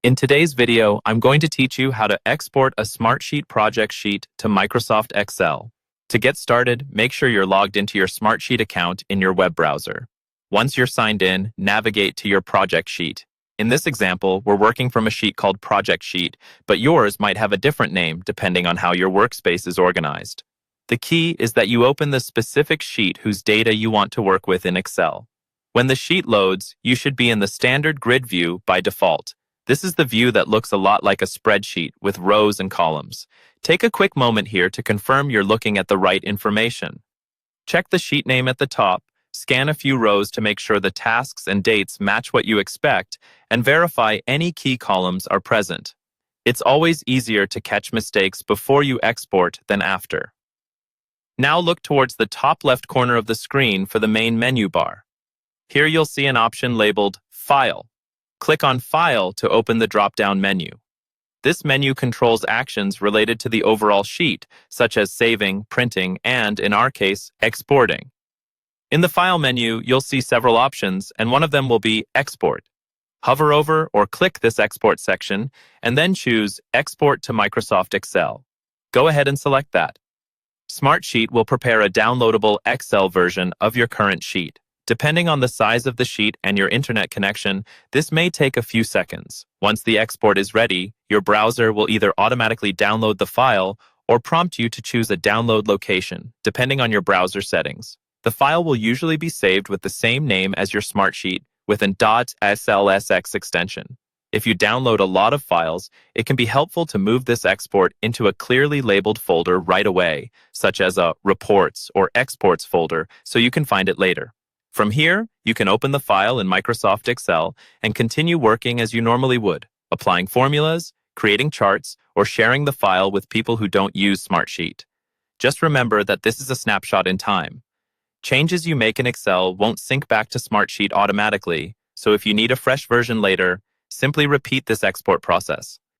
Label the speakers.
Speaker 1: In today's video, I'm going to teach you how to export a Smartsheet project sheet to Microsoft Excel. To get started, make sure you're logged into your Smartsheet account in your web browser. Once you're signed in, navigate to your project sheet. In this example, we're working from a sheet called Project Sheet, but yours might have a different name depending on how your workspace is organized. The key is that you open the specific sheet whose data you want to work with in Excel. When the sheet loads, you should be in the standard grid view by default. This is the view that looks a lot like a spreadsheet with rows and columns. Take a quick moment here to confirm you're looking at the right information. Check the sheet name at the top, scan a few rows to make sure the tasks and dates match what you expect, and verify any key columns are present. It's always easier to catch mistakes before you export than after. Now look towards the top left corner of the screen for the main menu bar. Here you'll see an option labeled File. Click on File to open the drop-down menu. This menu controls actions related to the overall sheet, such as saving, printing, and, in our case, exporting. In the File menu, you'll see several options, and one of them will be Export. Hover over or click this Export section, and then choose Export to Microsoft Excel. Go ahead and select that. Smartsheet will prepare a downloadable Excel version of your current sheet. Depending on the size of the sheet and your internet connection, this may take a few seconds. Once the export is ready, your browser will either automatically download the file or prompt you to choose a download location, depending on your browser settings. The file will usually be saved with the same name as your Smartsheet with an .slsx extension. If you download a lot of files, it can be helpful to move this export into a clearly labeled folder right away, such as a Reports or Exports folder, so you can find it later. From here, you can open the file in Microsoft Excel and continue working as you normally would, applying formulas, creating charts, or sharing the file with people who don't use Smartsheet. Just remember that this is a snapshot in time. Changes you make in Excel won't sync back to Smartsheet automatically, so if you need a fresh version later, simply repeat this export process.